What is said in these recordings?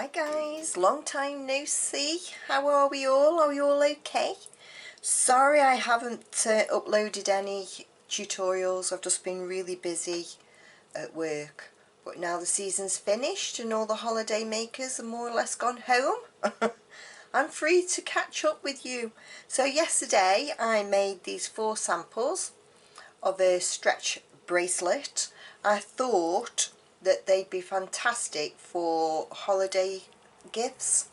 Hi guys, long time no see. How are we all? Are we all okay? Sorry I haven't uploaded any tutorials. I've just been really busy at work. But now the season's finished and all the holiday makers are more or less gone home. I'm free to catch up with you. So yesterday I made these 4 samples of a stretch bracelet. I thought that they'd be fantastic for holiday gifts.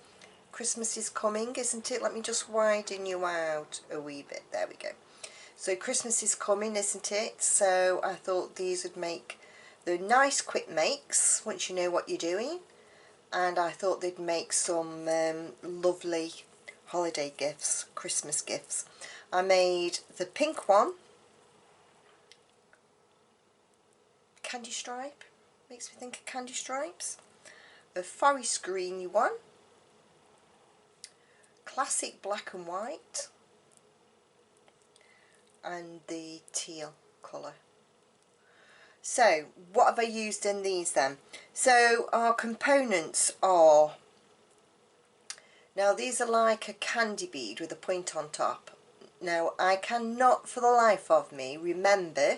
Christmas is coming, isn't it? Let me just widen you out a wee bit. There we go. So Christmas is coming, isn't it? So I thought these would make the nice quick makes once you know what you're doing, and I thought they'd make some lovely holiday gifts, Christmas gifts. I made the pink one, candy stripe, makes me think of candy stripes, a forest greeny one, classic black and white, and the teal colour. So what have I used in these then? So our components are, now these are like a candy bead with a point on top. Now I cannot for the life of me remember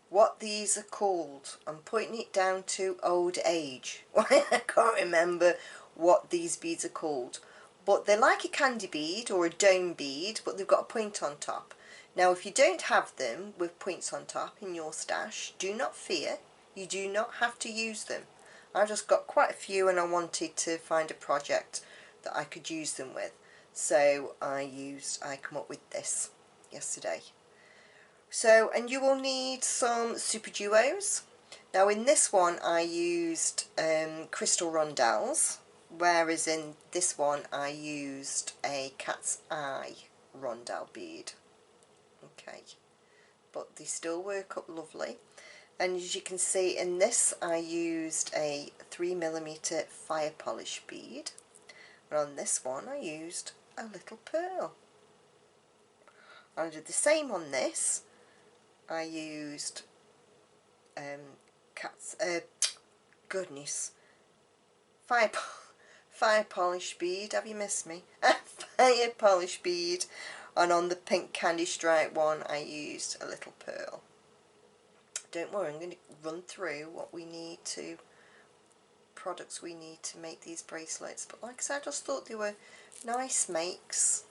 what these are called. I'm putting it down to old age. I can't remember what these beads are called. But they're like a candy bead or a dome bead, but they've got a point on top. Now if you don't have them with points on top in your stash, do not fear. You do not have to use them. I've just got quite a few and I wanted to find a project that I could use them with. So I come up with this yesterday. So, and you will need some Superduos. Now in this one I used crystal rondelles, whereas in this one I used a cat's eye rondelle bead. Okay, but they still work up lovely. And as you can see in this I used a 3mm fire polish bead, and on this one I used a little pearl. I did the same on this. I used fire polish bead. Have you missed me? Fire polish bead, and on the pink candy stripe one I used a little pearl. Don't worry, I'm going to run through what we need to, products we need to make these bracelets. But like I said, I just thought they were nice makes.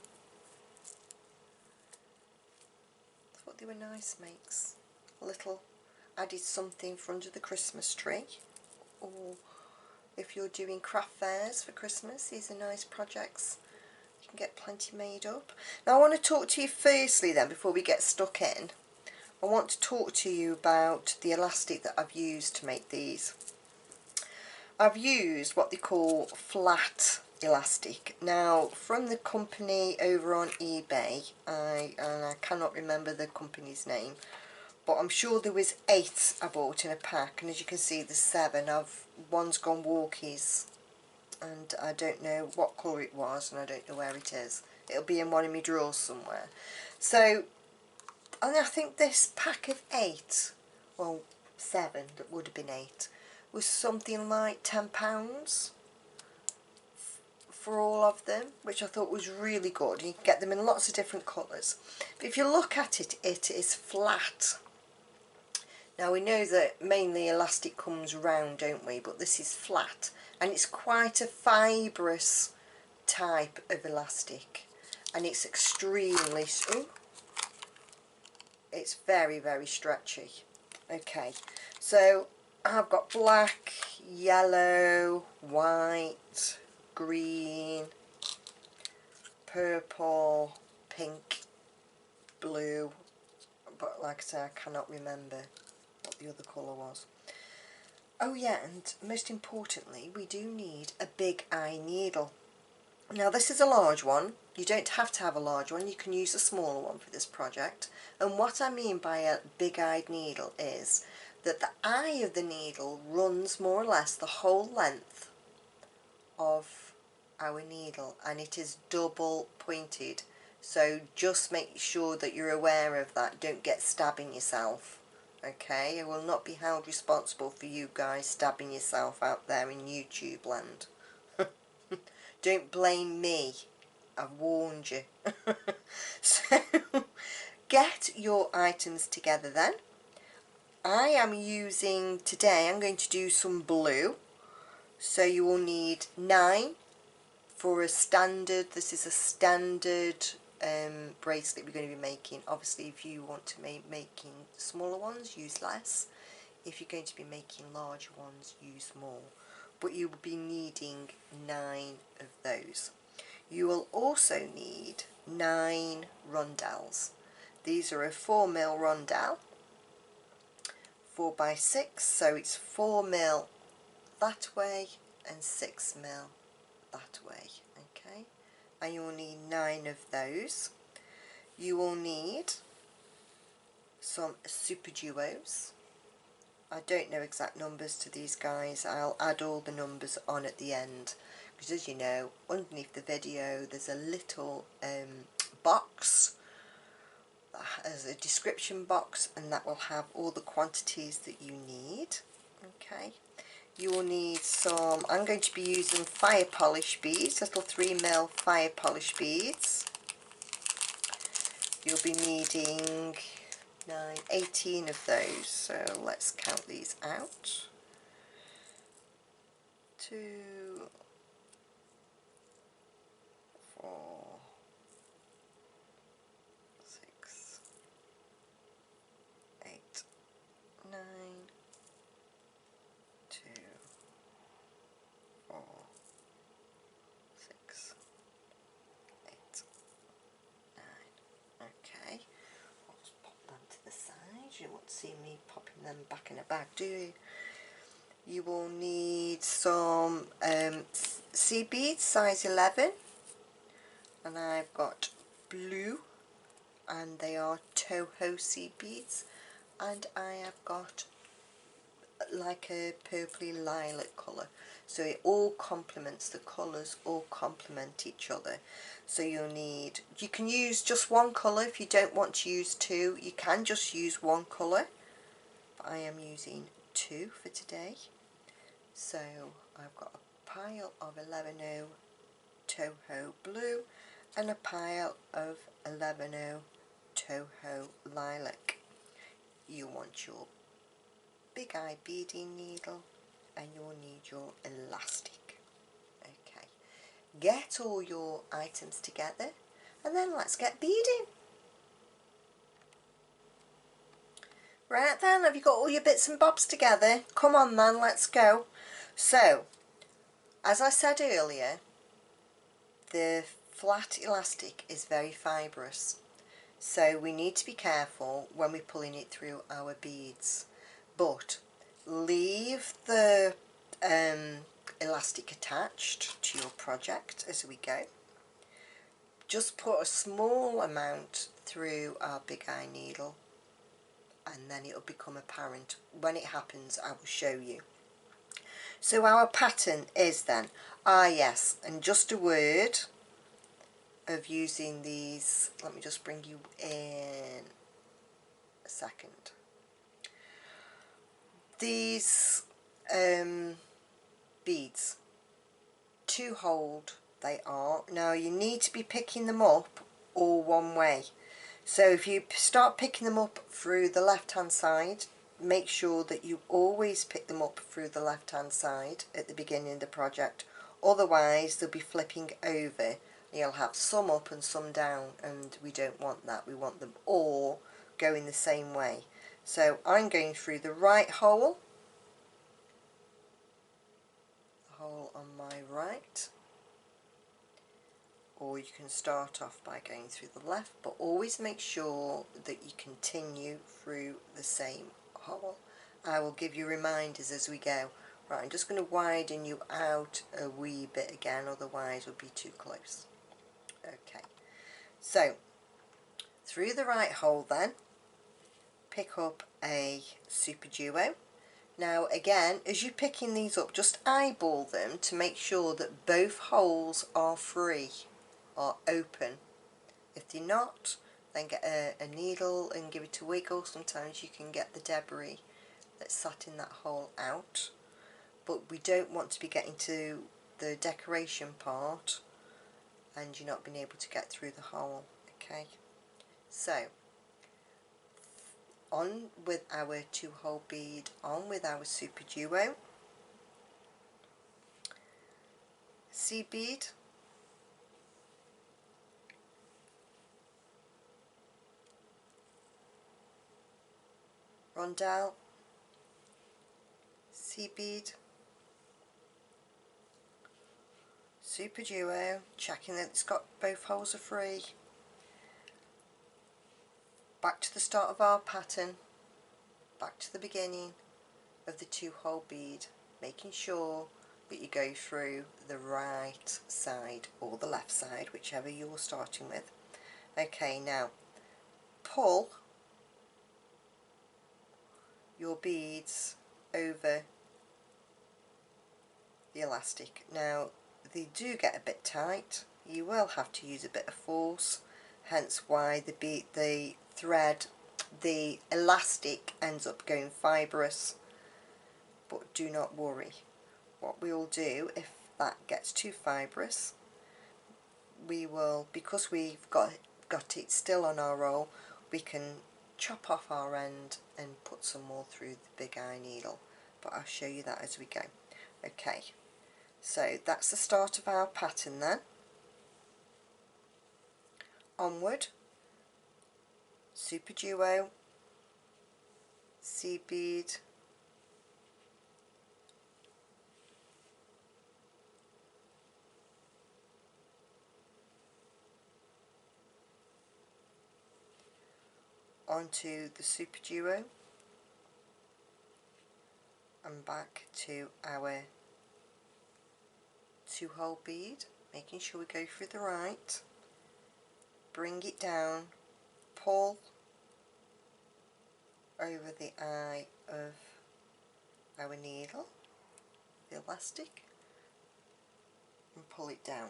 A little added something for under the Christmas tree, or if you're doing craft fairs for Christmas, these are nice projects. You can get plenty made up. Now I want to talk to you firstly then, before we get stuck in, I want to talk to you about the elastic that I've used to make these. I've used what they call flat elastic. Now from the company over on eBay, and I cannot remember the company's name, but I'm sure there was 8 I bought in a pack, and as you can see there's 7. One's gone walkies and I don't know what colour it was and I don't know where it is. It'll be in one of my drawers somewhere. So, and I think this pack of 8, well 7, that would have been 8, was something like £10 for all of them, which I thought was really good. You can get them in lots of different colours, but if you look at it, it is flat. Now we know that mainly elastic comes round, don't we, but this is flat, and it's quite a fibrous type of elastic, and it's extremely, it's very, very stretchy. Okay, so I've got black, yellow, white, green, purple, pink, blue, but like I say, I cannot remember what the other colour was. Oh yeah, and most importantly, we do need a big eye needle. Now this is a large one. You don't have to have a large one, you can use a smaller one for this project. And what I mean by a big eyed needle is that the eye of the needle runs more or less the whole length of our needle, and it is double pointed. So just make sure that you're aware of that. Don't get stabbing yourself okay? I will not be held responsible for you guys stabbing yourself out there in YouTube land. Don't blame me. I've warned you. So, get your items together then. I am using, today I'm going to do some blue. So you will need 9 for a standard, this is a standard bracelet we're going to be making. Obviously if you want to making smaller ones, use less. If you're going to be making larger ones, use more. But you will be needing 9 of those. You will also need 9 rondelles. These are a 4mm rondelle, 4x6, so it's 4mm that way and 6mm that way, okay? And you will need 9 of those. You will need some Superduos. I don't know exact numbers to these guys. I'll add all the numbers on at the end, because as you know, underneath the video there's a little box as a description box, and that will have all the quantities that you need, okay? You will need some, I'm going to be using fire polish beads, little 3mm fire polish beads. You'll be needing 18 of those, so let's count these out. 2, 4, 6, 8, 9, 2, 4, 6, 8, 9. Okay, I'll just pop them to the side. You won't see me popping them back in a bag, do you? You will need some seed beads, size 11, and I've got blue, and they are Toho seed beads, and I have got like a purpley lilac colour, so it all complements, the colours all complement each other. So you'll need, you can use just one colour if you don't want to use 2, you can just use one colour, but I am using 2 for today. So I've got a pile of 11O Toho blue and a pile of 11O Toho lilac. You want your big eye beading needle and you'll need your elastic. Okay, get all your items together and then let's get beading. Right then, have you got all your bits and bobs together? Come on then, let's go. So, as I said earlier, the flat elastic is very fibrous, so we need to be careful when we're pulling it through our beads, but leave the elastic attached to your project as we go. Just put a small amount through our big eye needle and then it'll become apparent. When it happens, I will show you. So our pattern is then, yes, and just a word of using these, let me just bring you in a second. These beads, 2 hold they are. Now you need to be picking them up all one way. So if you start picking them up through the left hand side, make sure that you always pick them up through the left hand side at the beginning of the project, otherwise they'll be flipping over. You'll have some up and some down, and we don't want that. We want them all going the same way. So I'm going through the right hole, the hole on my right, or you can start off by going through the left, but always make sure that you continue through the same hole. I will give you reminders as we go. Right, I'm just going to widen you out a wee bit again, otherwise we'll be too close. Okay, so through the right hole then, pick up a Superduo. Now again, as you're picking these up, just eyeball them to make sure that both holes are free, are open. If they're not, then get a needle and give it a wiggle. Sometimes you can get the debris that's sat in that hole out, but we don't want to be getting to the decoration part and you're not being able to get through the hole. Okay, so on with our 2-hole bead, on with our Superduo, seed bead, rondelle, seed bead, Superduo, checking that it's got both holes are free. Back to the start of our pattern, back to the beginning of the 2-hole bead, making sure that you go through the right side or the left side, whichever you're starting with. Okay, now pull your beads over the elastic. Now they do get a bit tight, you will have to use a bit of force, hence why the thread, the elastic ends up going fibrous. But do not worry, what we'll do if that gets too fibrous, we will, because we've got it still on our roll, we can chop off our end and put some more through the big eye needle, but I'll show you that as we go. Okay, so that's the start of our pattern then. Onward, Superduo, seed bead, onto the Superduo, and back to our 2-hole bead, making sure we go through the right, bring it down, pull over the eye of our needle, the elastic, and pull it down.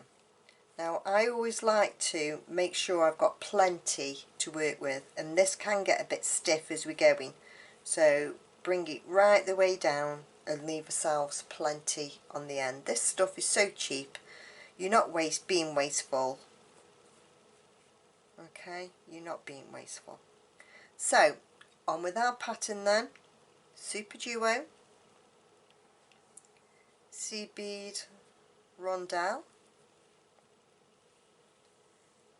Now I always like to make sure I've got plenty to work with, and this can get a bit stiff as we're going, so bring it right the way down and leave ourselves plenty on the end. This stuff is so cheap, you're not being wasteful. Okay, you're not being wasteful. So on with our pattern then. Superduo, seed bead, rondelle,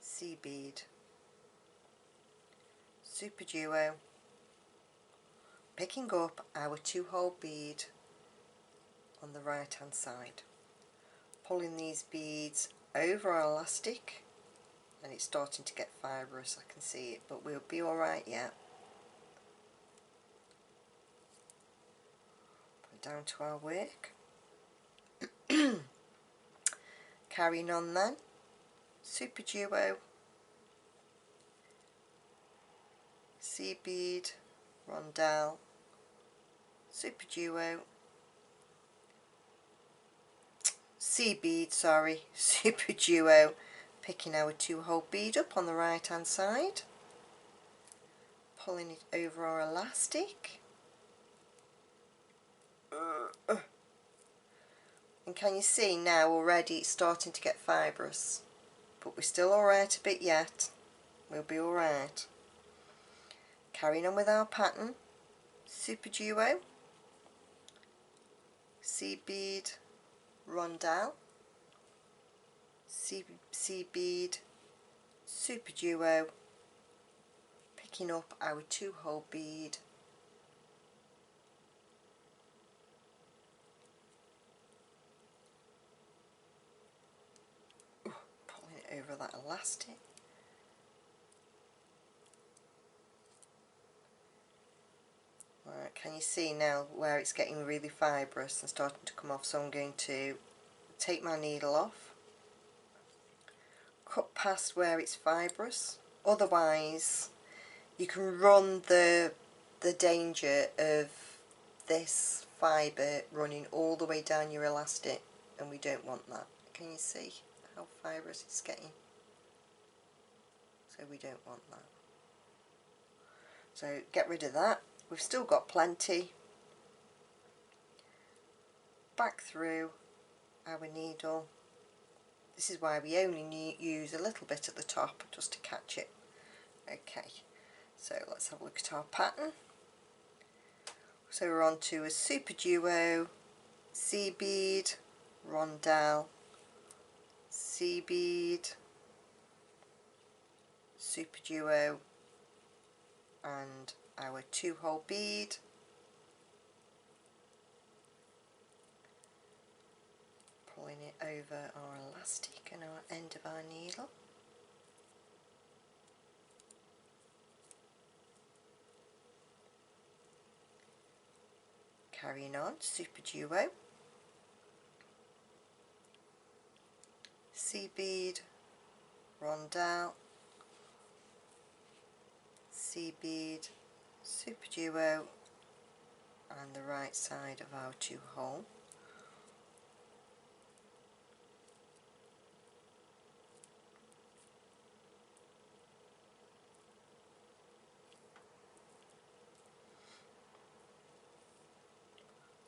seed bead, Superduo, picking up our 2-hole bead on the right hand side, pulling these beads over our elastic, and it's starting to get fibrous, I can see it, but we'll be alright yet. Put down to our work. Carrying on then, Superduo, seed bead, rondelle, Superduo, seed bead, sorry, Superduo, picking our 2-hole bead up on the right hand side, pulling it over our elastic, and can you see now already it's starting to get fibrous, but we're still alright a bit yet, we'll be alright. Carrying on with our pattern, Superduo, seed bead, rondelle, seed bead, Superduo, picking up our 2-hole bead, pulling it over that elastic, right, can you see now where it's getting really fibrous and starting to come off, so I'm going to take my needle off, cut past where it's fibrous, otherwise you can run the danger of this fibre running all the way down your elastic, and we don't want that. Can you see how fibrous it's getting? So we don't want that. So get rid of that. We've still got plenty. Back through our needle. This is why we only use a little bit at the top just to catch it. Okay, so let's have a look at our pattern. So we're on to a Superduo, sea bead, rondelle, sea bead, Superduo, and our 2-hole bead. Pulling it over our elastic and our end of our needle. Carrying on, Superduo, sea bead, rondelle, sea bead, Superduo, and the right side of our 2-hole.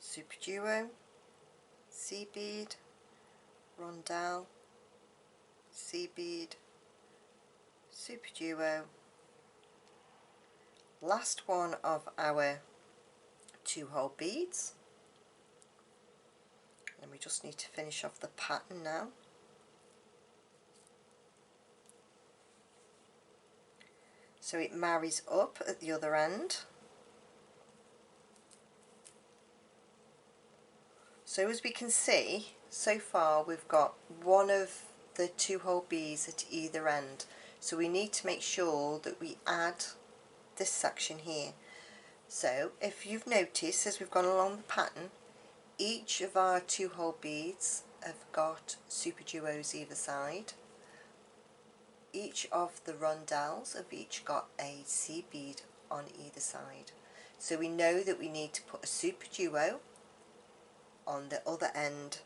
Superduo, sea bead, rondelle, sea bead, Superduo, last one of our 2-hole beads, and we just need to finish off the pattern now. So it marries up at the other end. So as we can see, so far we've got one of the 2-hole beads at either end. So we need to make sure that we add this section here. So if you've noticed as we've gone along the pattern, each of our 2-hole beads have got Superduos either side. Each of the rondelles have each got a sea bead on either side. So we know that we need to put a Superduo on the other end,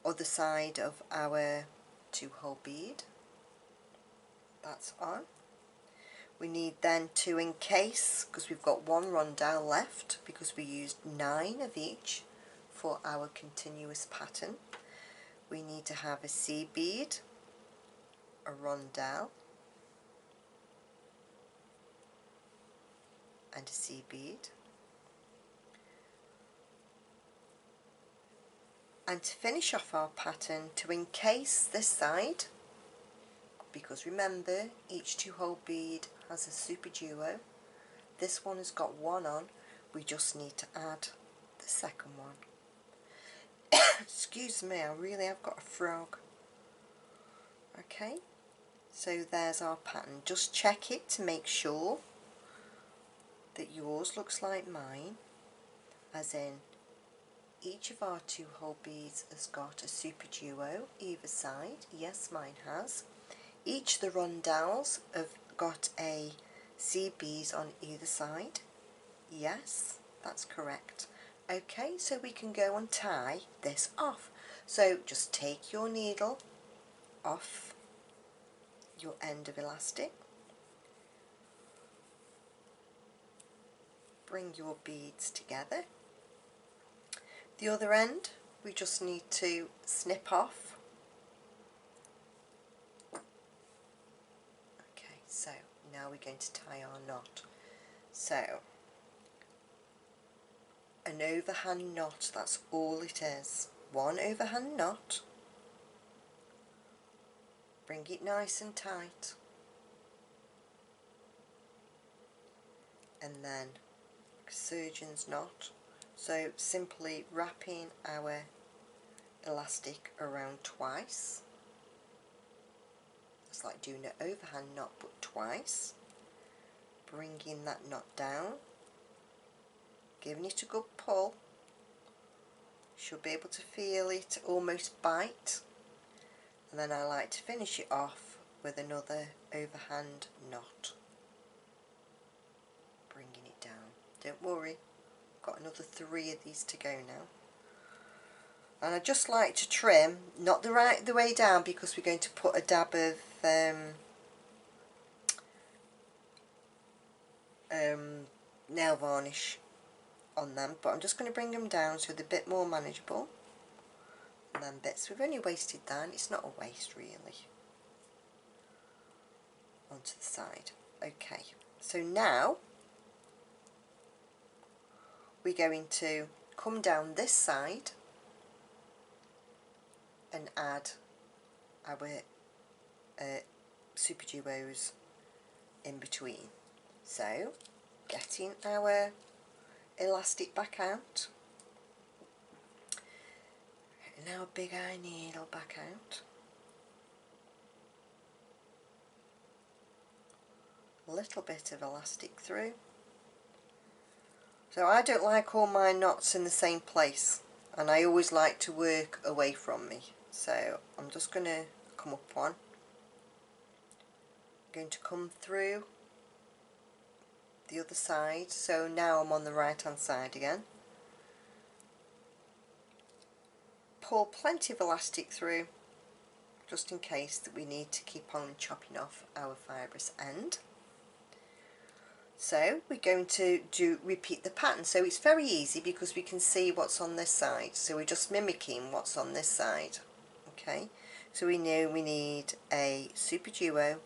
other side of our 2-hole bead. That's on. We need then to encase, because we've got one rondelle left, because we used 9 of each for our continuous pattern. We need to have a sea bead, a rondelle, and a sea bead. And to finish off our pattern, to encase this side, because remember each 2-hole bead has a Superduo, this one has got 1 on, we just need to add the second one. Excuse me, I really have got a frog. Okay, so there's our pattern. Just check it to make sure that yours looks like mine, as in each of our 2-hole beads has got a Superduo either side. Yes, mine has. Each of the rondelles have got a sea bead on either side. Yes, that's correct. Okay, so we can go and tie this off. So just take your needle off your end of elastic, bring your beads together. The other end we just need to snip off. Okay, so now we're going to tie our knot. So an overhand knot, that's all it is. One overhand knot. Bring it nice and tight. And then surgeon's knot. So simply wrapping our elastic around twice. It's like doing an overhand knot but twice. Bringing that knot down. Giving it a good pull. Should be able to feel it almost bite. And then I like to finish it off with another overhand knot. Bringing it down. Don't worry. Got another 3 of these to go now, and I just like to trim not the way down, because we're going to put a dab of nail varnish on them, but I'm just going to bring them down so they're a bit more manageable. And then bits we've only wasted down, it's not a waste really, onto the side. Okay, so now we're going to come down this side and add our Superduos in between. So getting our elastic back out, and our big eye needle back out, a little bit of elastic through. So I don't like all my knots in the same place, and I always like to work away from me, so I'm just going to come up one, I'm going to come through the other side, so now I'm on the right hand side again, pull plenty of elastic through just in case that we need to keep on chopping off our fibrous end. So we're going to repeat the pattern, so it's very easy because we can see what's on this side, so we're just mimicking what's on this side. Okay, so we know we need a Superduo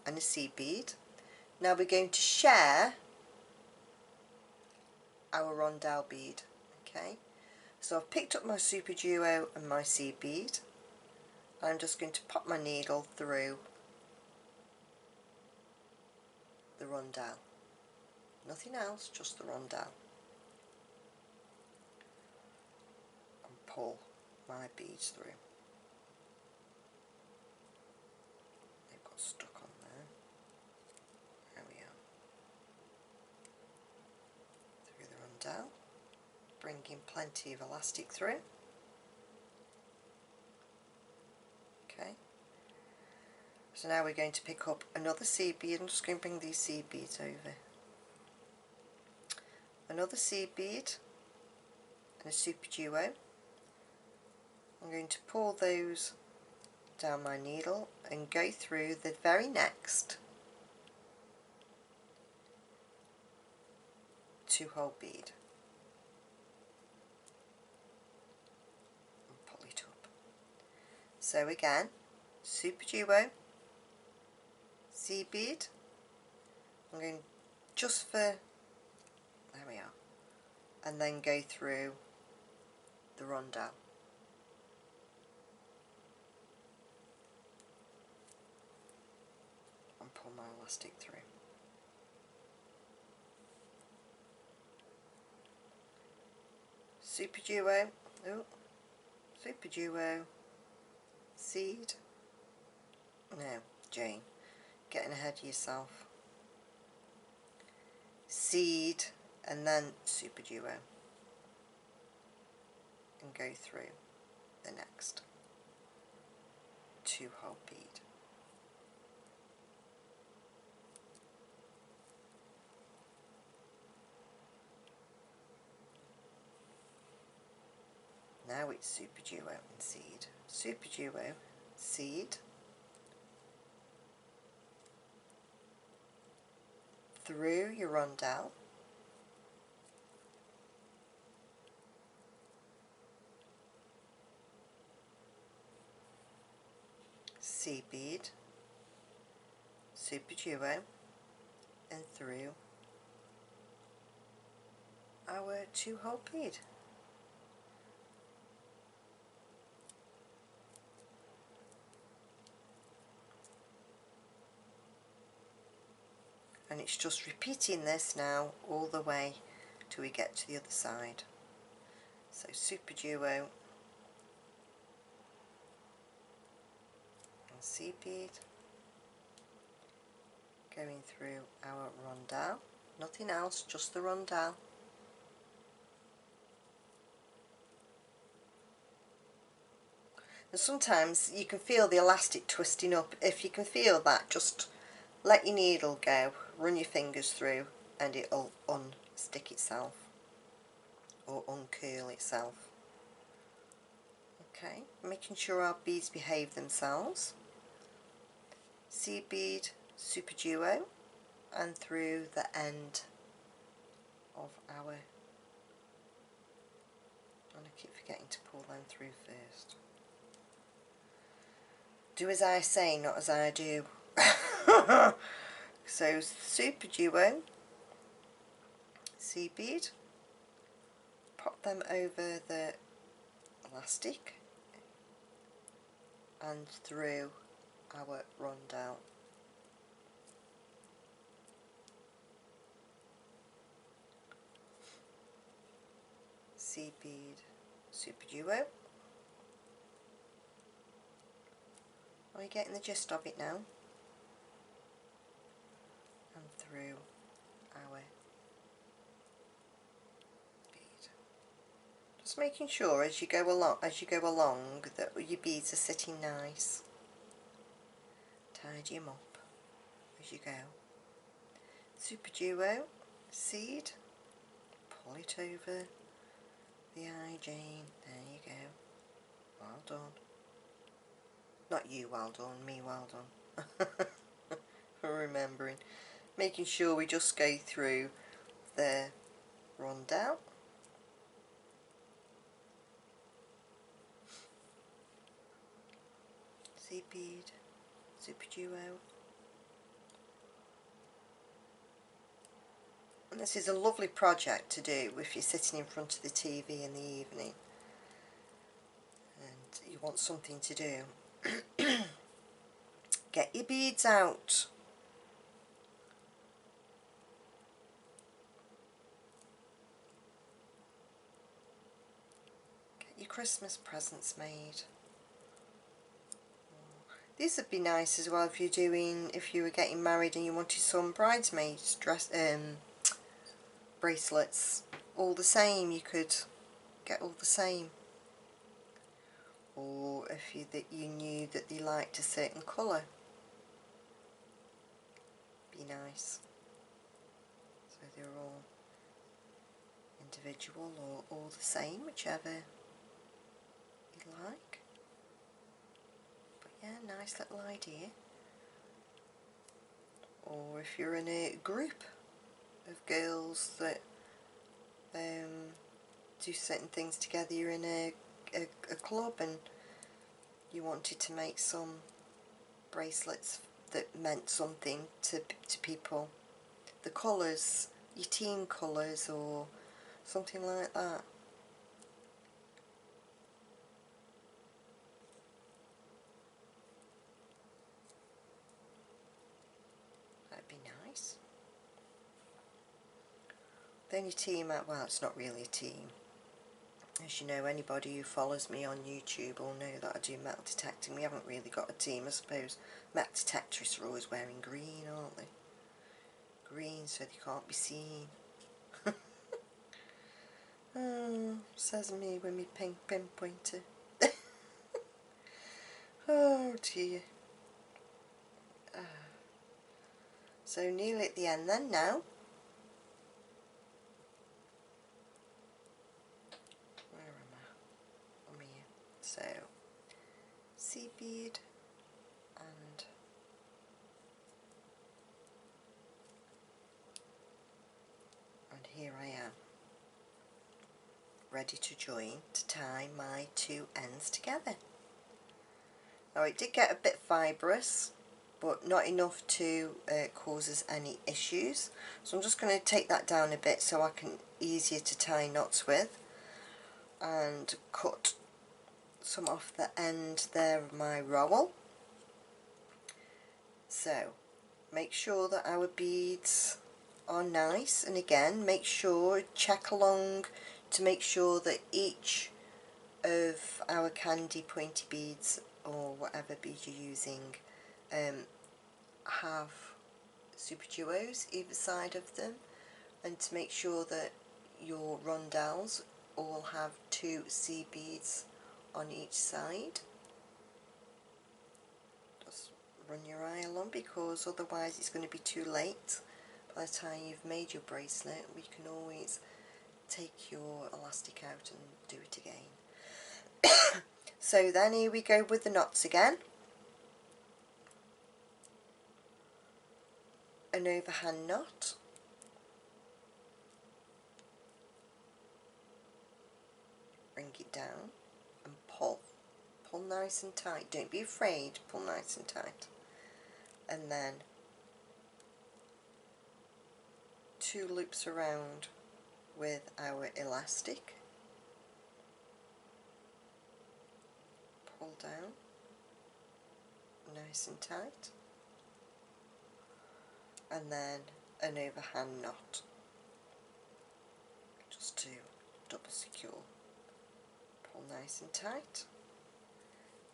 and a seed bead. Now we're going to share our rondelle bead. Okay, so I've picked up my Superduo and my seed bead. I'm just going to pop my needle through the rondelle. Nothing else, just the rondelle. And pull my beads through. They've got stuck on there. There we are. Through the rondelle. Bringing plenty of elastic through. Okay. So now we're going to pick up another seed bead. I'm just going to bring these seed beads over. Another seed bead and a Superduo. I'm going to pull those down my needle and go through the very next 2-hole bead and pull it up. So again, Superduo, seed bead. I'm going just for, there we are, and then go through the rondelle. And pull my elastic through. Superduo, oh, Superduo, seed, no, Jane, getting ahead of yourself. Seed and then Superduo and go through the next 2-hole bead. Now it's Superduo and seed. Superduo, seed, through your rondelle, seed bead, Superduo, and through our 2-hole bead. And it's just repeating this now all the way till we get to the other side. So Superduo and seed bead, going through our rondelle, nothing else, just the rondelle. And sometimes you can feel the elastic twisting up. If you can feel that, just let your needle go, run your fingers through, and it'll unstick itself or uncurl itself. Okay, making sure our beads behave themselves. Seed bead, Superduo, and through the end of our, and I keep forgetting to pull them through first. Do as I say, not as I do. So Superduo seed bead, pop them over the elastic and through our rondelle. Seed bead, Superduo. Are you getting the gist of it now? And through our bead. Just making sure as you go along that your beads are sitting nice. Tidy them up as you go. Superduo seed, pull it over the eye, Jane. There you go. Well done. Not you well done, me well done. For remembering. Making sure we just go through the rondelle. Seed bead, Superduo. And this is a lovely project to do if you're sitting in front of the TV in the evening and you want something to do. Get your beads out. Get your Christmas presents made. These would be nice as well if you were getting married and you wanted some bridesmaids bracelets. All the same, you could get all the same. Or if you knew that they liked a certain colour, be nice. So they're all individual or all the same, whichever you like. But yeah, nice little idea. Or if you're in a group of girls that do certain things together, you're in a club and you wanted to make some bracelets that meant something to people, the colours, your team colours or something like that. That'd be nice. Then your team out, well, it's not really a team. As you know, anybody who follows me on YouTube will know that I do metal detecting. We haven't really got a team, I suppose. Metal detectorists are always wearing green, aren't they? Green so they can't be seen. Oh, says me with me pink pinpointer. Oh dear. So nearly at the end then now. Where am I? I'm here. So, seed bead and here I am, ready to join, to tie my two ends together. Now it did get a bit fibrous, but not enough to cause us any issues. So I'm just going to take that down a bit so I can easier to tie knots with, and cut some off the end there of my rowel. So make sure that our beads are nice, and again make sure, check along to make sure that each of our candy pointy beads or whatever bead you're using have Superduos either side of them, and to make sure that your rondelles all have 2 seed beads on each side. Just run your eye along, because otherwise it's going to be too late. By the time you've made your bracelet, we can always take your elastic out and do it again. So then here we go with the knots again. A an overhand knot. Bring it down and pull. Pull nice and tight. Don't be afraid, pull nice and tight. And then 2 loops around with our elastic. Pull down nice and tight. And then an overhand knot. Just to double secure. Pull nice and tight.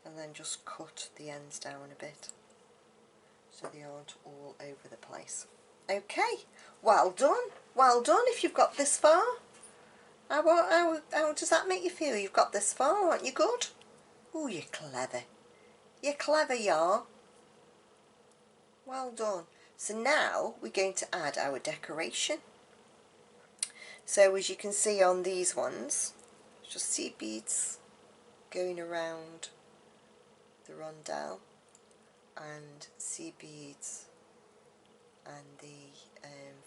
And then just cut the ends down a bit so they aren't all over the place. Okay, well done if you've got this far. How does that make you feel? You've got this far, aren't you good? Oh, you're clever. You're clever, you are. Well done. So now we're going to add our decoration. So as you can see on these ones, just seed beads going around the rondelle and seed beads and the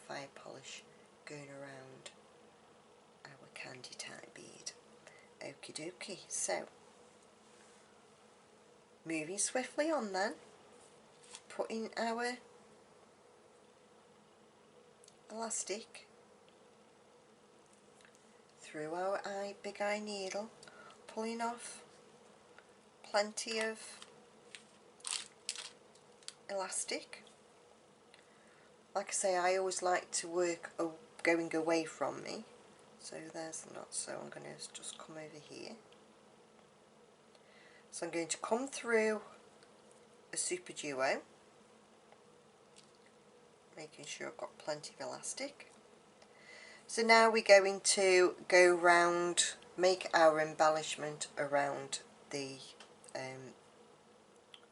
fire polish going around our candy type bead. Okie dokie. So moving swiftly on then, putting our elastic through our big eye needle, pulling off plenty of elastic. Like I say, I always like to work going away from me. So there's the knot, so I'm going to just come over here. So I'm going to come through a Superduo, making sure I've got plenty of elastic. So now we're going to go round, make our embellishment around the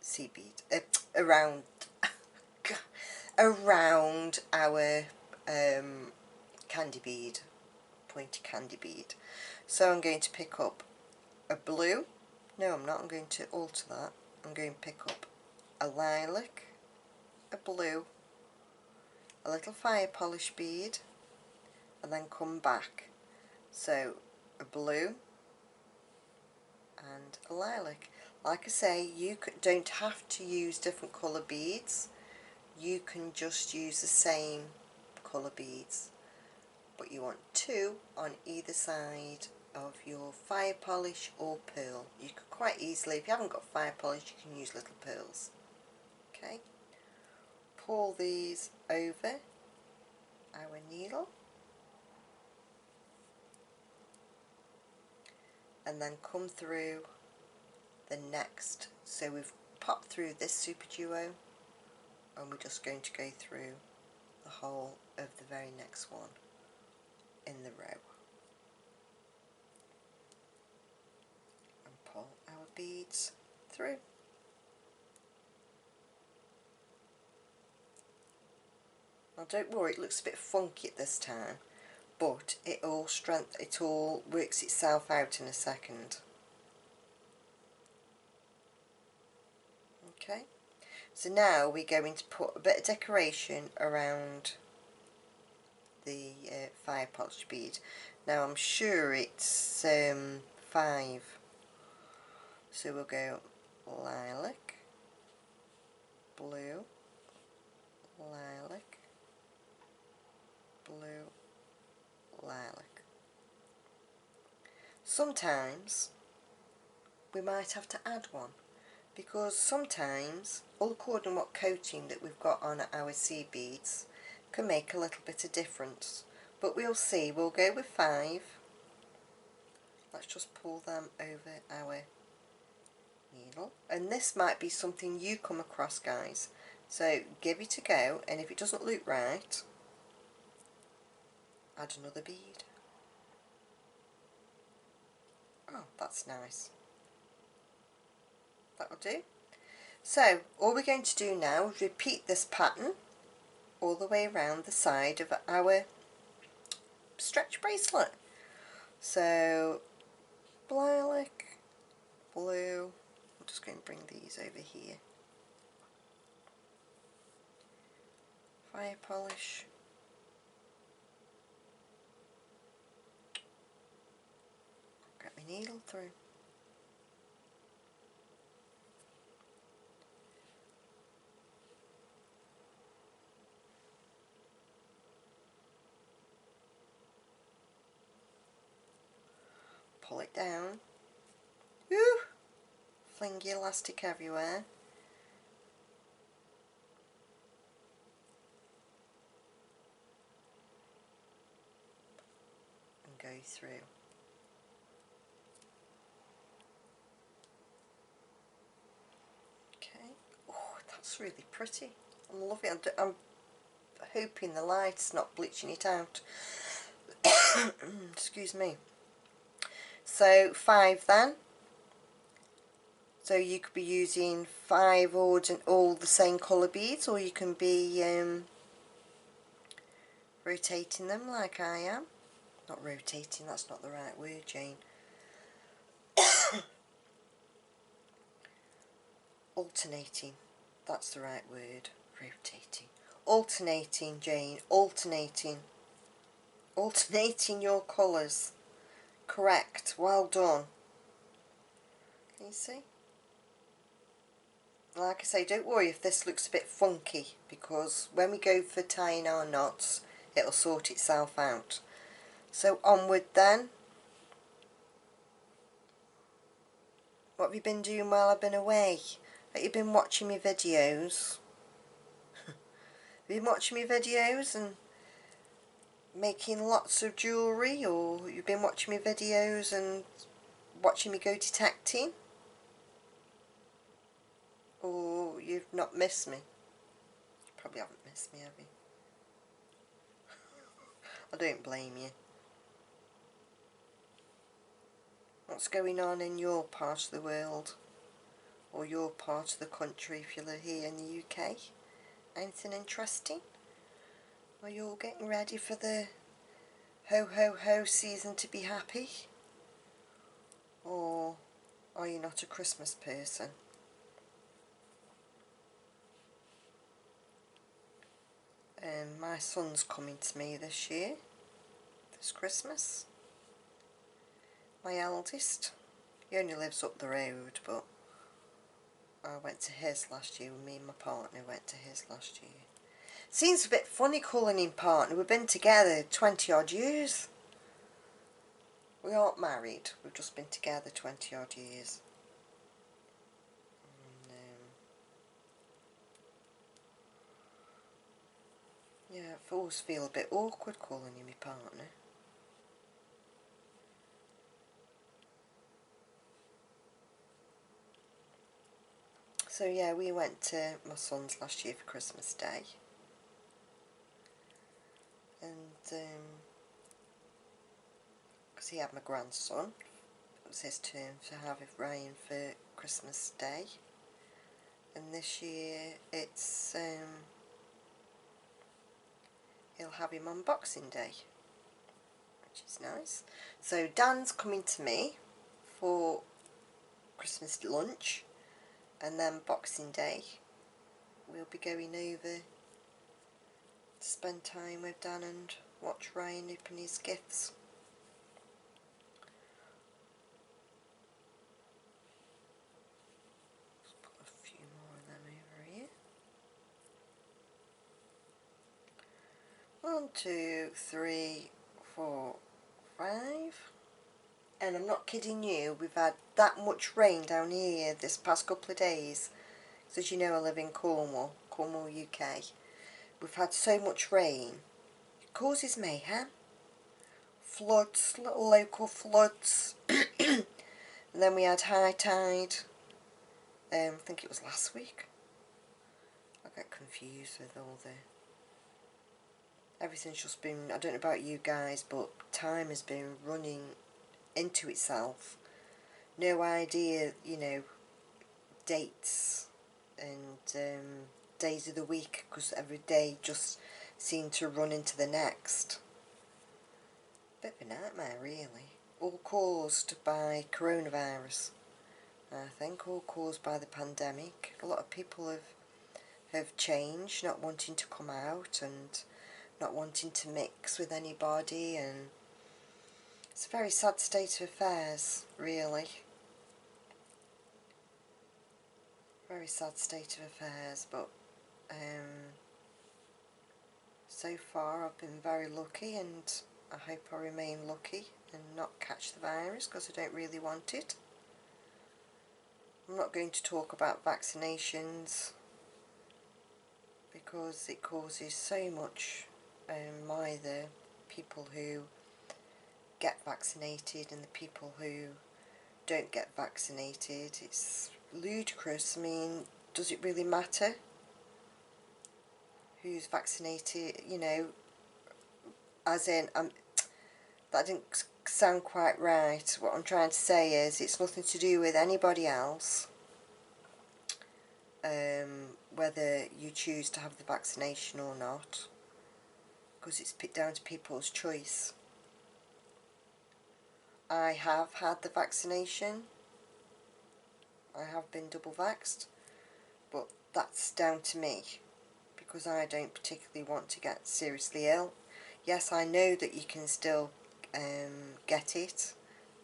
seed bead, around our candy bead, pointy candy bead. So I'm going to pick up a blue. No, I'm not. I'm going to alter that. I'm going to pick up a lilac, a blue, a little fire polish bead, and then come back. So a blue and a lilac. Like I say, you don't have to use different colour beads. You can just use the same colour beads, but you want 2 on either side of your fire polish or pearl. You could quite easily, if you haven't got fire polish, you can use little pearls. Okay, pull these over our needle and then come through the next. So we've popped through this Superduo and we're just going to go through the whole of the very next one in the row and pull our beads through. Now don't worry, it looks a bit funky at this time, but it all works itself out in a second. Okay, so now we're going to put a bit of decoration around the fire polish bead. Now I'm sure it's 5, so we'll go lilac, blue, lilac, blue, lilac. Sometimes we might have to add one, because sometimes, all according to what coating that we've got on our seed beads, can make a little bit of difference. But we'll see. We'll go with 5. Let's just pull them over our needle. And this might be something you come across, guys. So give it a go, and if it doesn't look right, add another bead. Oh, that's nice. That'll do. So all we're going to do now is repeat this pattern all the way around the side of our stretch bracelet. So lilac, blue, I'm just going to bring these over here, fire polish. Get my needle through. Pull it down. Woo! Fling your elastic everywhere. And go through. Okay. Oh, that's really pretty. I'm loving it. I'm hoping the light's not bleaching it out. Excuse me. So 5 then. So you could be using 5 all the same colour beads, or you can be rotating them like I am. Not rotating, that's not the right word, Jane. Alternating, that's the right word. Rotating. Alternating, Jane, alternating. Alternating your colours. Correct, well done. Can you see? Like I say, don't worry if this looks a bit funky, because when we go for tying our knots, it'll sort itself out. So onward then. What have you been doing while I've been away? Have you been watching my videos? Have you been watching my videos and making lots of jewellery, or you've been watching my videos and watching me go detecting? Or you've not missed me? You probably haven't missed me, have you? I don't blame you. What's going on in your part of the world, or your part of the country if you're here in the UK? Anything interesting? Are you all getting ready for the ho ho ho season to be happy? Or are you not a Christmas person? My son's coming to me this year, this Christmas. My eldest. He only lives up the road, but I went to his last year. Me and my partner went to his last year. Seems a bit funny calling him partner. We've been together 20 odd years. We aren't married. We've just been together 20 odd years. And, yeah, I always feel a bit awkward calling him my partner. So yeah, we went to my son's last year for Christmas Day. And because he had my grandson, it was his turn to have Ryan for Christmas Day. And this year it's he'll have him on Boxing Day, which is nice. So Dan's coming to me for Christmas lunch, and then Boxing Day we'll be going over to spend time with Dan and watch Ryan open his gifts. Just put a few more of them over here. 1, 2, 3, 4, 5. And I'm not kidding you, we've had that much rain down here this past couple of days. Because as you know, I live in Cornwall, UK. We've had so much rain, it causes mayhem. Floods, little local floods. And then we had high tide, I think it was last week. I get confused with all the... Everything's just been, I don't know about you guys, but time has been running into itself. No idea, you know, dates and days of the week, because every day just seemed to run into the next. Bit of a nightmare really. All caused by coronavirus. I think all caused by the pandemic. A lot of people have have changed, not wanting to come out and not wanting to mix with anybody, and it's a very sad state of affairs, really. Very sad state of affairs, but so far I've been very lucky, and I hope I remain lucky and not catch the virus, because I don't really want it. I'm not going to talk about vaccinations because it causes so much either people who get vaccinated and the people who don't get vaccinated. It's ludicrous. I mean, does it really matter who's vaccinated? You know, as in, that didn't sound quite right. What I'm trying to say is it's nothing to do with anybody else, whether you choose to have the vaccination or not, because it's put down to people's choice. I have had the vaccination. I have been double vaxxed, but that's down to me, because I don't particularly want to get seriously ill. Yes, I know that you can still get it,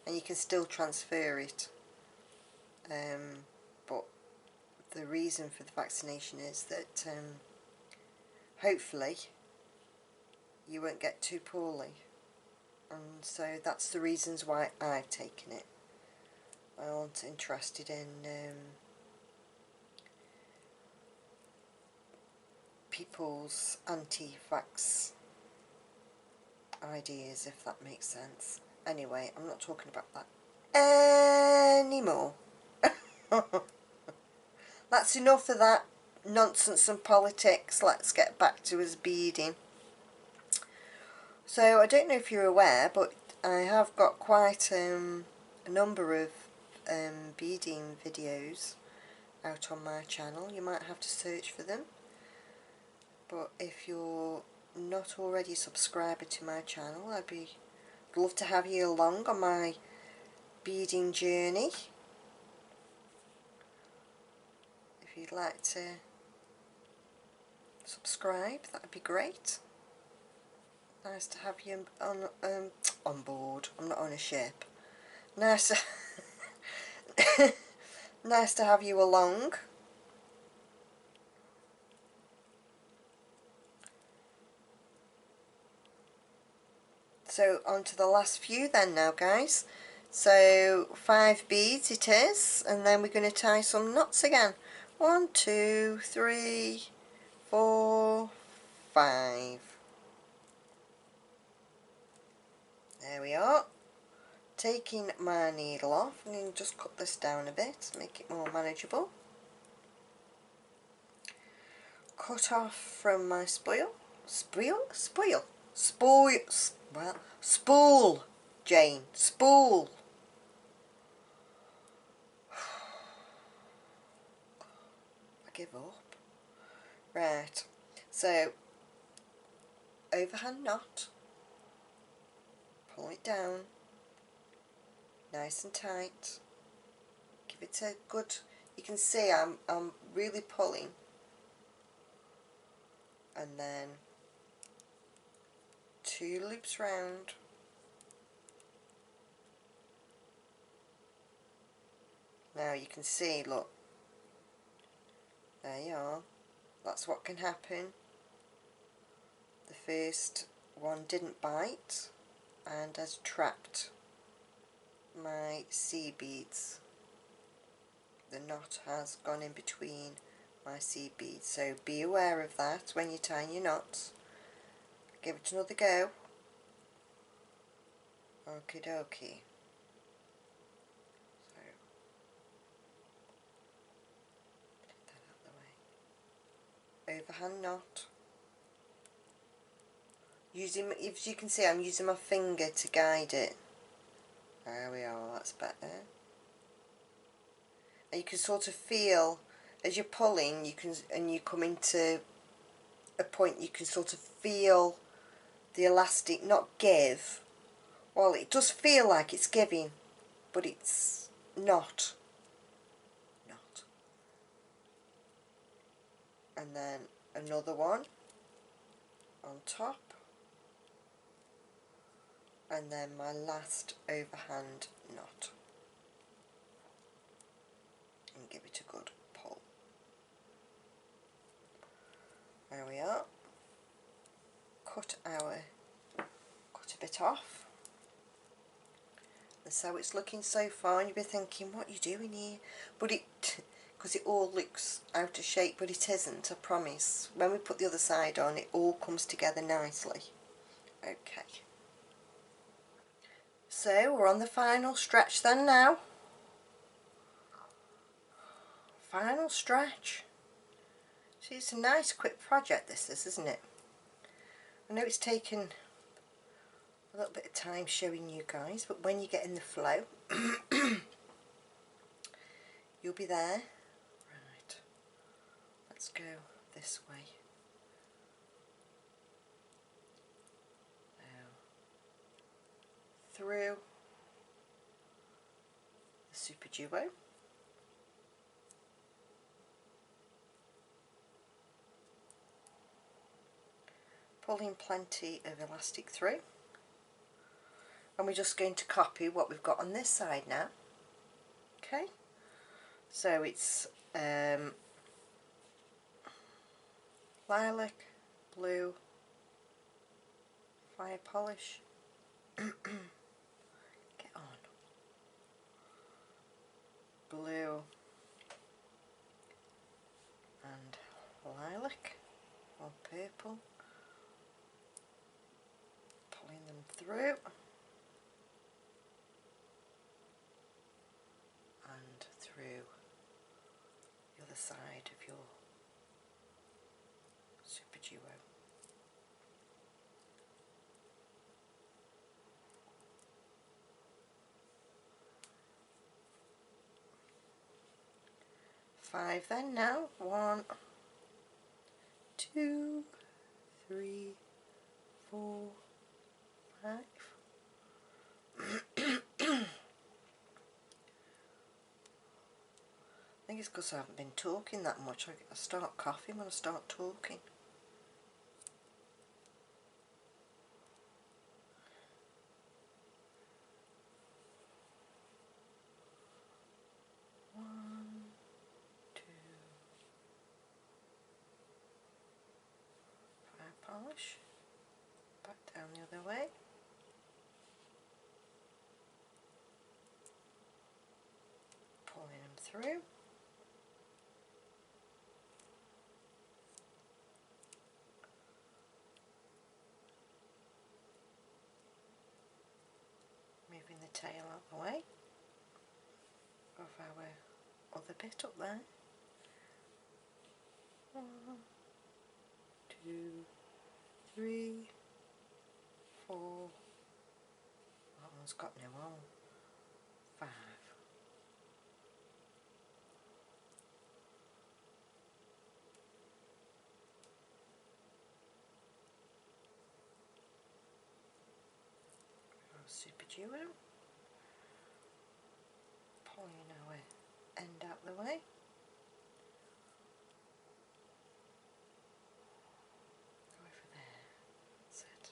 and you can still transfer it, but the reason for the vaccination is that hopefully you won't get too poorly, and so that's the reasons why I've taken it. I wasn't interested in people's anti-vax ideas, if that makes sense. Anyway, I'm not talking about that anymore. That's enough of that nonsense and politics. Let's get back to us beading. So I don't know if you're aware, but I have got quite a number of beading videos out on my channel. You might have to search for them, but if you're not already a subscriber to my channel, I'd love to have you along on my beading journey. If you'd like to subscribe, that would be great. Nice to have you on board. I'm not on a ship. Nice to nice to have you along. So on to the last few then now, guys. So 5 beads it is, and then we're going to tie some knots again. 1, 2, 3, 4, 5. There we are. Taking my needle off, I'm going to just cut this down a bit, make it more manageable. Cut off from my spool, Jane, spool. I give up. Right, so overhand knot, pull it down, nice and tight. Give it a good. You can see I'm really pulling, and then 2 loops round. Now you can see, look, there you are. That's what can happen. The first one didn't bite and has trapped my seed beads. The knot has gone in between my seed beads, so be aware of that when you're tying your knots. Give it another go. Okie dokie. So, get that out of the way. Overhand knot. Using, if you can see, I'm using my finger to guide it. There we are, that's better. And you can sort of feel, as you're pulling, you can, and you come into a point, you can sort of feel the elastic not give. Well, it does feel like it's giving, but it's not. and then another one on top, and then my last overhand knot, and give it a good pull. There we are. Cut a bit off. That's how it's looking so far, and you'll be thinking, what are you doing here? But because it all looks out of shape, but it isn't, I promise. When we put the other side on, it all comes together nicely. Okay. So we're on the final stretch then now. Final stretch. See, it's a nice quick project this is, isn't it? I know it's taken a little bit of time showing you guys, but when you get in the flow, you'll be there. Right, let's go this way. Now, through the Superduo. Pulling plenty of elastic through, and we're just going to copy what we've got on this side now. Okay, so it's lilac, blue, fire polish, get on, blue and lilac or purple, pulling them through and through the other side of your Superduo. Five then now. 1, 2, 3, 4, 5. I think it's because I haven't been talking that much. I start coughing when I start talking. Polish, back down the other way, pulling them through, moving the tail out the way of our other bit up there. 1, 2, 3, 4, that one's got no on, 5. Superduo, pulling our end out the way. Go over there. That's it.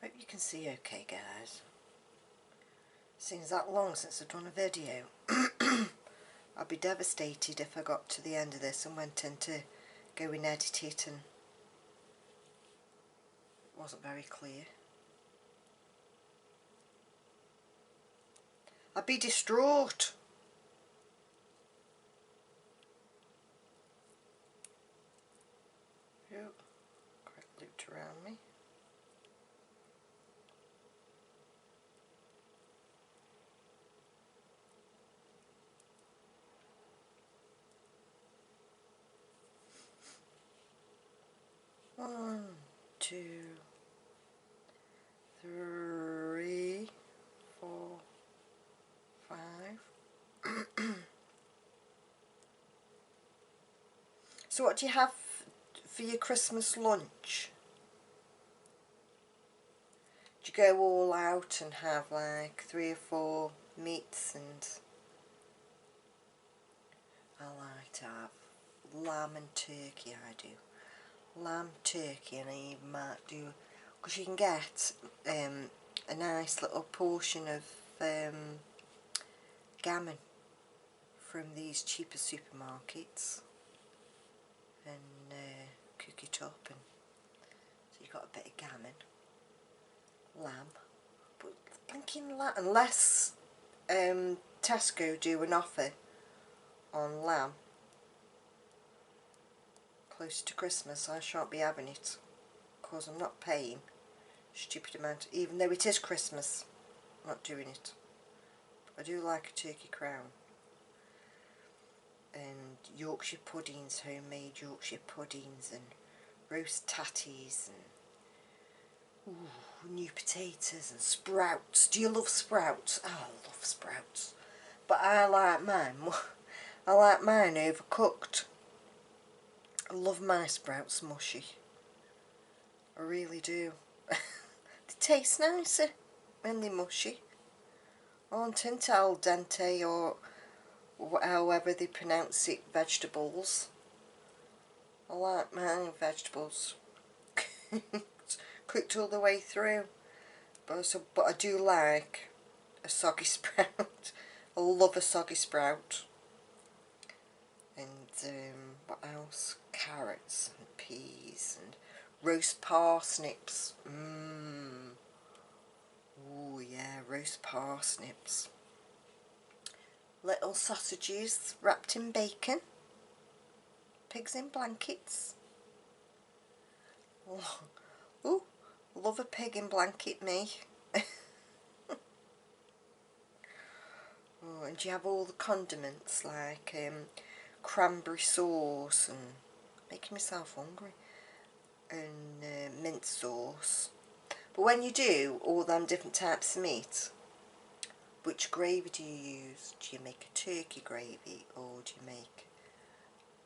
Hope you can see okay, guys. Seems that long since I've done a video. I'd be devastated if I got to the end of this and went in to go and edit it and it wasn't very clear. I'd be distraught. Yep, quite looped around me. One, 2, 3, 4, 5. So what do you have for your Christmas lunch? Do you go all out and have like 3 or 4 meats and I like to have lamb and turkey. I do lamb, turkey, and I even might do, because you can get a nice little portion of gammon from these cheaper supermarkets, and cook it up, and so you got a bit of gammon, lamb, but thinking unless Tesco do an offer on lamb close to Christmas, I shan't be having it, because I'm not paying a stupid amount, even though it is Christmas. I'm not doing it. I do like a turkey crown, and Yorkshire puddings, homemade Yorkshire puddings, and roast tatties, and new potatoes, and sprouts. Do you love sprouts? Oh, I love sprouts, but I like mine I like mine overcooked. I love my sprouts mushy. I really do. They taste nicer when they're mushy. Aren't it al dente, or however they pronounce it, vegetables. I like my vegetables cooked all the way through. But I do like a soggy sprout. I love a soggy sprout. And what else? Carrots and peas and roast parsnips. Oh yeah, roast parsnips. Little sausages wrapped in bacon. Pigs in blankets. Oh, love a pig in blanket, me. Oh, and you have all the condiments like cranberry sauce, and making myself hungry, and mint sauce. But when you do all them different types of meat, which gravy do you use? Do you make a turkey gravy, or do you make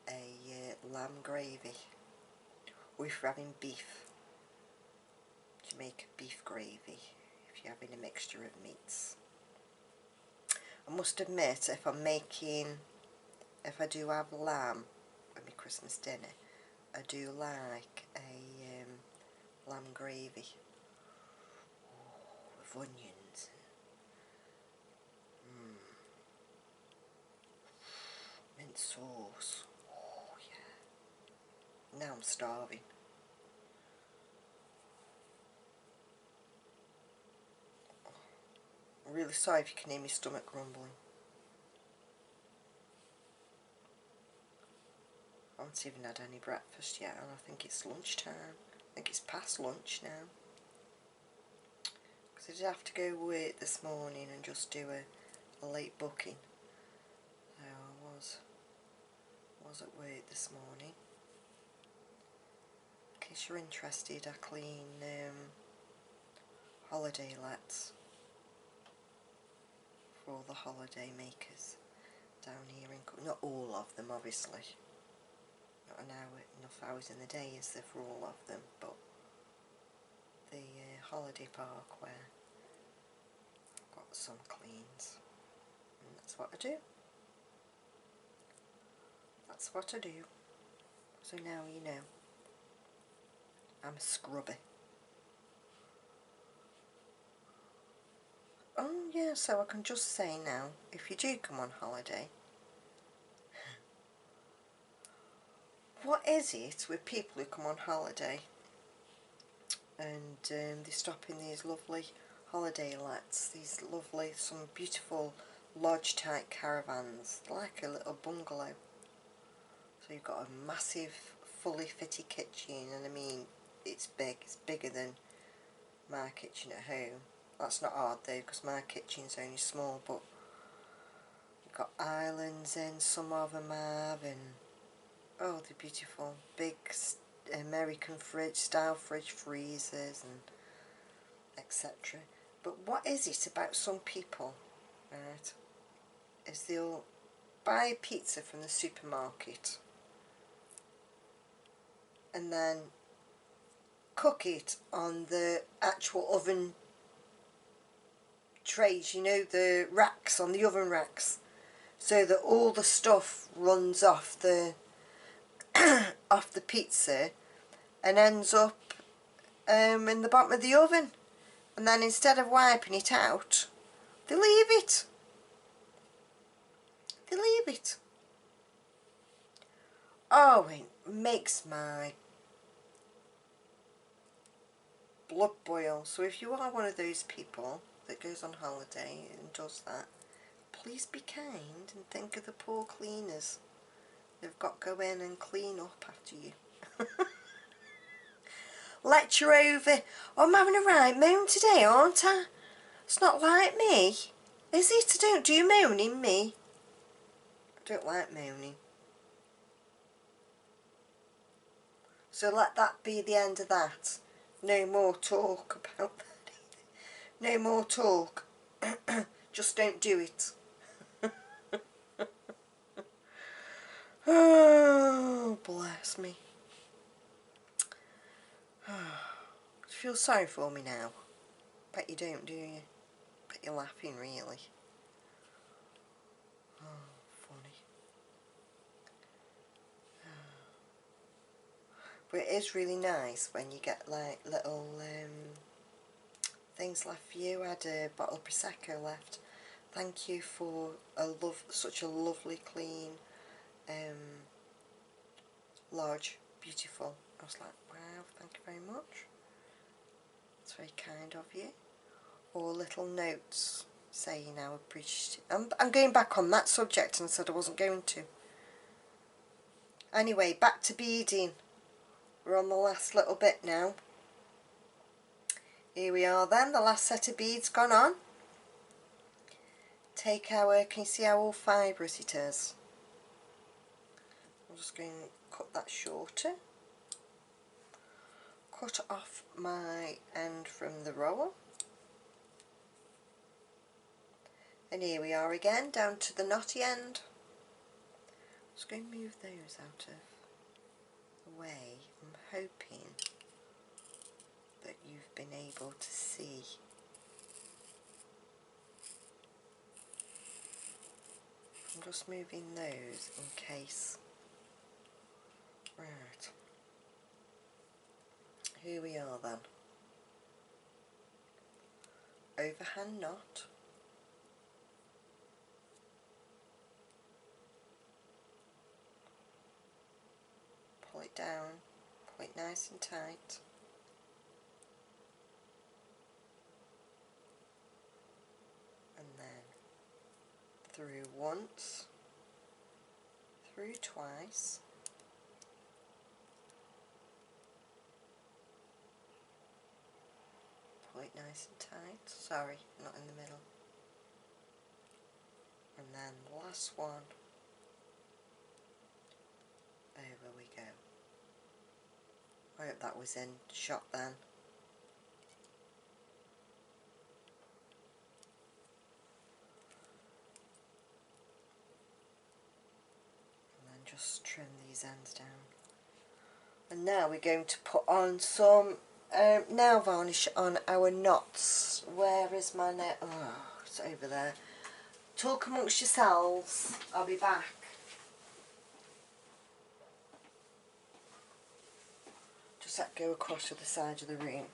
a lamb gravy? Or if you're having beef, do you make a beef gravy if you're having a mixture of meats? I must admit, if I do have lamb at my Christmas dinner, I do like a lamb gravy with onions. Mint sauce. Oh yeah. Now I'm starving. I'm really sorry if you can hear my stomach grumbling. I haven't even had any breakfast yet, and I think it's lunchtime. I think it's past lunch now. Because I did have to go work this morning and just do a late booking. So I was at work this morning. In case you're interested, I clean holiday lets for all the holiday makers down here in, not all of them obviously, not enough hours in the day is there for all of them, but the holiday park where I've got some cleans, and that's what I do. That's what I do. So now you know, I'm a scrubber. Oh yeah, so I can just say now, if you do come on holiday, what is it with people who come on holiday and they stop in these lovely holiday lets, these lovely, some beautiful lodge type caravans, like a little bungalow. So you've got a massive fully fitted kitchen, and I mean it's big, it's bigger than my kitchen at home. That's not hard though, because my kitchen's only small, but you've got islands in, some of them have, and oh, they're beautiful. Big American fridge, style fridge freezers, and etc. But what is it about some people, right, is they'll buy a pizza from the supermarket and then cook it on the actual oven trays, you know, the racks, on the oven racks. so that all the stuff runs off the off the pizza and ends up in the bottom of the oven, and then instead of wiping it out, they leave it. They leave it. Oh, it makes my blood boil. So if you are one of those people that goes on holiday and does that, please be kind and think of the poor cleaners. They've got to go in and clean up after you. Lecture over. Oh, I'm having a right moan today, aren't I? It's not like me. Is it? I don't do moaning, me. I don't like moaning. So let that be the end of that. No more talk about that. No more talk. Just don't do it. Oh, bless me. Do you feel sorry for me now? Bet you don't, do you? Bet you're laughing, really. Oh, funny. But it is really nice when you get like little things left for you. I had a bottle of Prosecco left. Thank you for such a lovely, clean, large, beautiful. I was like, wow, thank you very much. It's very kind of you. Or little notes saying how appreciative. I'm going back on that subject and said I wasn't going to. Anyway, back to beading. We're on the last little bit now. Here we are then, the last set of beads gone on. Take our, can you see how all fibrous it is? I'm just going to cut that shorter. Cut off my end from the roller. And here we are again, down to the knotty end. Just going to move those out of the way. I'm hoping that you've been able to see. I'm just moving those in case. Right. Here we are then. Overhand knot. Pull it down, pull it nice and tight. And then through once, through twice. Pull it nice and tight. Sorry, not in the middle. And then the last one. Over we go. I hope that was in shot then. And then just trim these ends down. And now we're going to put on some nail varnish on our knots. Where is my nail? Oh, it's over there. Talk amongst yourselves. I'll be back. Just let go across to the side of the room.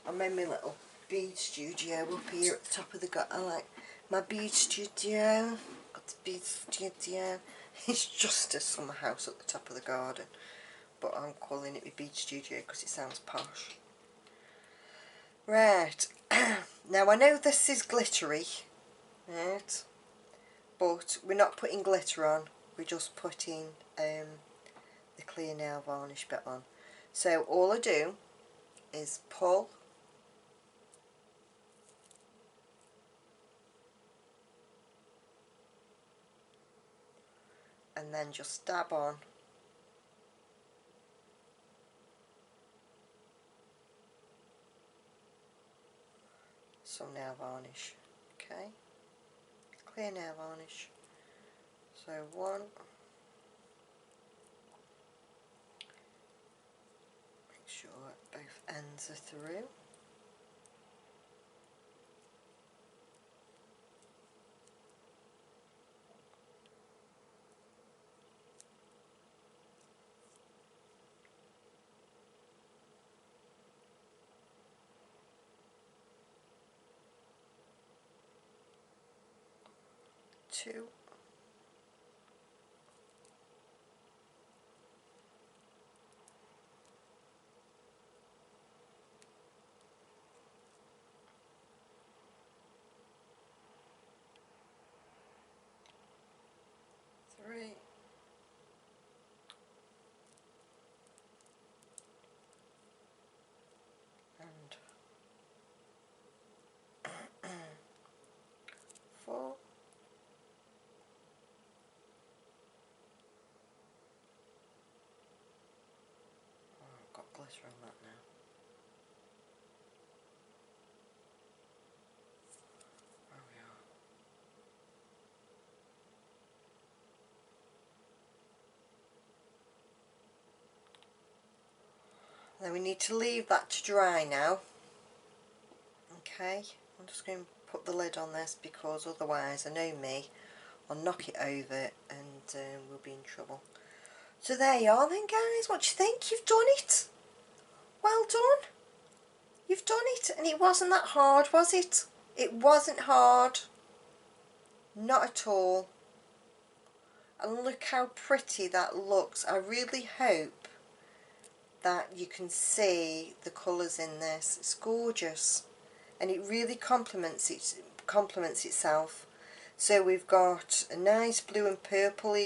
I'm in my little bead studio up here at the top of the I like my bead studio. Got the bead studio. It's just a summer house at the top of the garden, but I'm calling it my bead studio because it sounds posh. Right. Now I know this is glittery, right? But we're not putting glitter on. We're just putting the clear nail varnish bit on. So all I do is pull and then just dab on some nail varnish. Okay, clear nail varnish. So one, make sure both ends are through. 2. Three. And 4. Oh, I've got glitter on that now. There we are. Then we need to leave that to dry now. Okay, I'm just going to put the lid on this because otherwise, I know me, I'll knock it over and we'll be in trouble. So there you are then, guys. What do you think? You've done it. Well done. You've done it, and it wasn't that hard, was it? It wasn't hard. Not at all. And look how pretty that looks. I really hope that you can see the colours in this. It's gorgeous, and it really complements itself. So we've got a nice blue and purple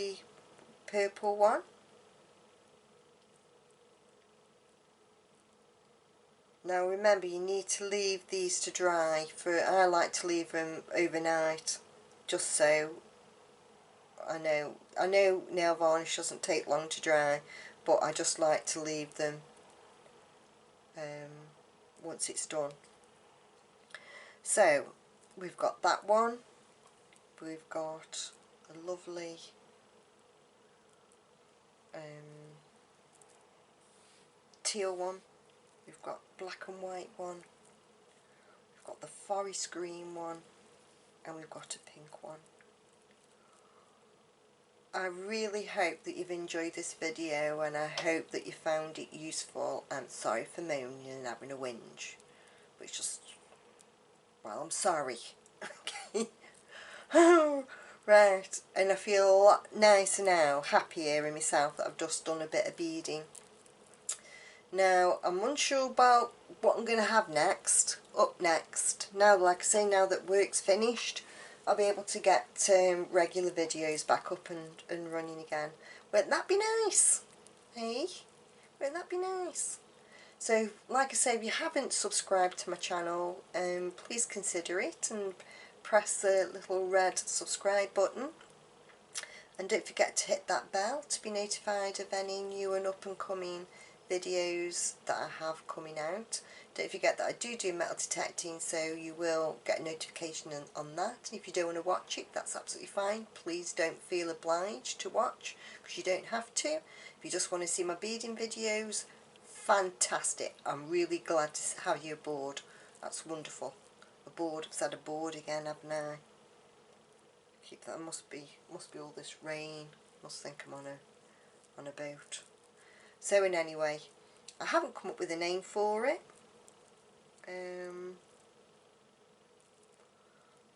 one. Now remember, you need to leave these to dry. I like to leave them overnight, just so I know nail varnish doesn't take long to dry, but I just like to leave them once it's done. So we've got that one, we've got a lovely teal one, we've got black and white one, we've got the forest green one, and we've got a pink one. I really hope that you've enjoyed this video, and I hope that you found it useful. I'm sorry for moaning and having a whinge, but it's just, well, I'm sorry. Okay. Right, and I feel a lot nicer now, happier in myself that I've just done a bit of beading. Now, I'm unsure about what I'm going to have next, up next. Now, like I say, now that work's finished, I'll be able to get regular videos back up and running again. Wouldn't that be nice? Hey? Wouldn't that be nice? So, like I say, if you haven't subscribed to my channel, please consider it and press the little red subscribe button. And don't forget to hit that bell to be notified of any new and up and coming videos that I have coming out. Don't forget that I do metal detecting, so you will get a notification on that. If you don't want to watch it, that's absolutely fine. Please don't feel obliged to watch, because you don't have to. If you just want to see my beading videos, fantastic. I'm really glad to have you aboard. That's wonderful. Aboard. I've said aboard again, haven't I? Keep that. Must be all this rain. Must think I'm on a boat. So in any way, I haven't come up with a name for it. I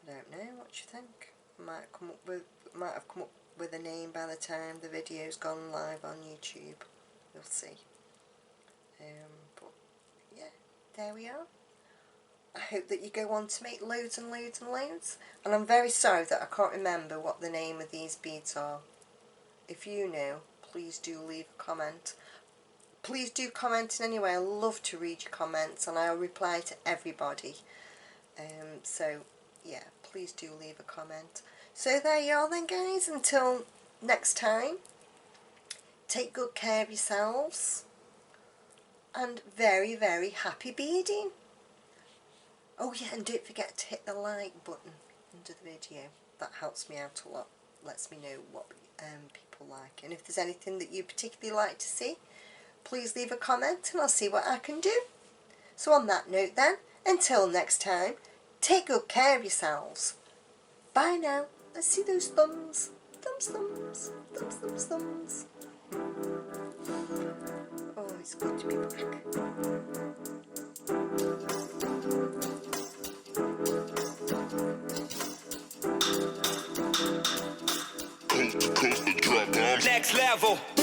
don't know. What do you think? Might have come up with a name by the time the video's gone live on YouTube. We'll see. But yeah, there we are. I hope that you go on to make loads and loads and loads. And I'm very sorry that I can't remember what the name of these beads are. If you know, please do leave a comment. Please do comment in any way. I love to read your comments, and I'll reply to everybody. So yeah, please do leave a comment. So there you are then, guys. Until next time, take good care of yourselves, and very, very happy beading. Oh yeah, and don't forget to hit the like button under the video. That helps me out a lot. Lets me know what people like. And if there's anything that you particularly like to see, please leave a comment and I'll see what I can do. So on that note then, until next time, take good care of yourselves. Bye now. Let's see those thumbs. Thumbs, thumbs. Thumbs, thumbs, thumbs. Oh, it's good to be back. devil.